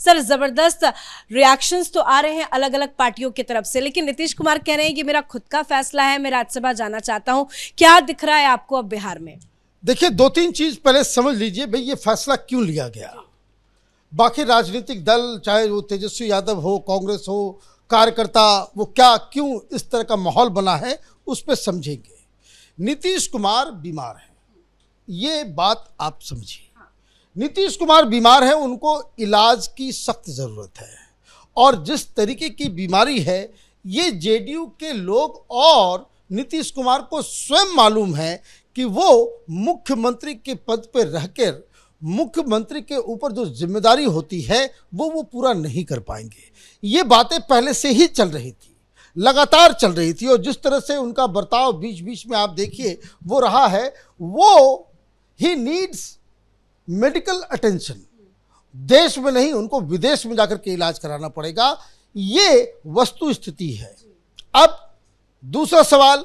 Sir, जबरदस्त reactions तो आ रहे हैं अलग अलग पार्टियों की तरफ से, लेकिन नीतीश कुमार कह रहे हैं कि मेरा खुद का फैसला है, मैं राज्यसभा जाना चाहता हूं। क्या दिख रहा है आपको अब बिहार में? देखिए, दो तीन चीज पहले समझ लीजिए भाई, ये फैसला क्यों लिया गया। बाकी राजनीतिक दल, चाहे वो तेजस्वी यादव हो, कांग्रेस हो, कार्यकर्ता, वो क्या क्यों इस तरह का माहौल बना है उस पर समझेंगे। नीतीश कुमार बीमार है, ये बात आप समझिए। नीतीश कुमार बीमार है, उनको इलाज की सख्त ज़रूरत है, और जिस तरीके की बीमारी है ये जेडीयू के लोग और नीतीश कुमार को स्वयं मालूम है कि वो मुख्यमंत्री के पद पर रहकर मुख्यमंत्री के ऊपर जो जिम्मेदारी होती है वो पूरा नहीं कर पाएंगे। ये बातें पहले से ही चल रही थी, लगातार चल रही थी, और जिस तरह से उनका बर्ताव बीच बीच में आप देखिए वो रहा है, वो ही नीड्स मेडिकल अटेंशन। देश में नहीं, उनको विदेश में जाकर के इलाज कराना पड़ेगा, ये वस्तु स्थिति है। अब दूसरा सवाल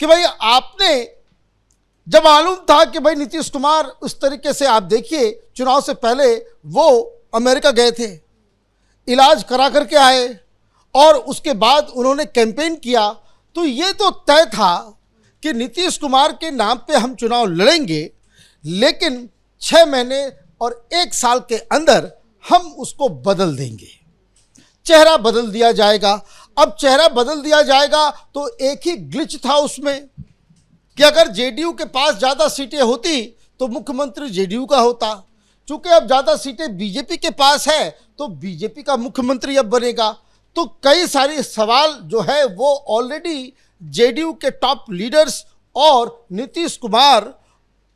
कि भाई आपने जब मालूम था कि भाई नीतीश कुमार उस तरीके से, आप देखिए चुनाव से पहले वो अमेरिका गए थे, इलाज करा करके आए, और उसके बाद उन्होंने कैंपेन किया, तो ये तो तय था कि नीतीश कुमार के नाम पे हम चुनाव लड़ेंगे, लेकिन 6 महीने और 1 साल के अंदर हम उसको बदल देंगे, चेहरा बदल दिया जाएगा। अब चेहरा बदल दिया जाएगा तो एक ही ग्लिच था उसमें कि अगर जेडीयू के पास ज़्यादा सीटें होती तो मुख्यमंत्री जेडीयू का होता। चूंकि अब ज़्यादा सीटें बीजेपी के पास है तो बीजेपी का मुख्यमंत्री अब बनेगा। तो कई सारे सवाल जो है वो ऑलरेडी जेडीयू के टॉप लीडर्स और नीतीश कुमार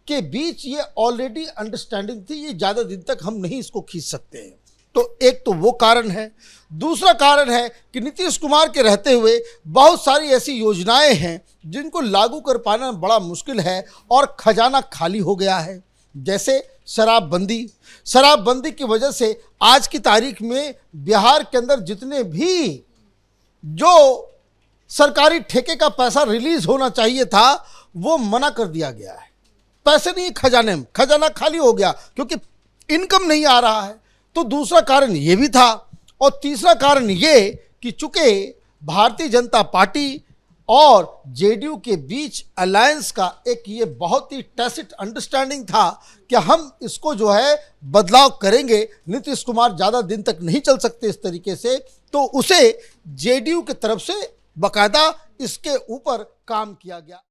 के बीच ये ऑलरेडी अंडरस्टैंडिंग थी, ये ज़्यादा दिन तक हम नहीं इसको खींच सकते हैं। तो एक तो वो कारण है। दूसरा कारण है कि नीतीश कुमार के रहते हुए बहुत सारी ऐसी योजनाएं हैं जिनको लागू कर पाना बड़ा मुश्किल है, और खजाना खाली हो गया है। जैसे शराबबंदी की वजह से आज की तारीख में बिहार के अंदर जितने भी जो सरकारी ठेके का पैसा रिलीज होना चाहिए था वो मना कर दिया गया है। पैसे नहीं खजाने में, खजाना खाली हो गया क्योंकि इनकम नहीं आ रहा है। तो दूसरा कारण ये भी था, और तीसरा कारण ये कि चूंकि भारतीय जनता पार्टी और जेडीयू के बीच अलायंस का एक ये बहुत ही टैसिट अंडरस्टैंडिंग था कि हम इसको जो है बदलाव करेंगे, नीतीश कुमार ज़्यादा दिन तक नहीं चल सकते इस तरीके से, तो उसे जेडीयू की तरफ से बाकायदा इसके ऊपर काम किया गया।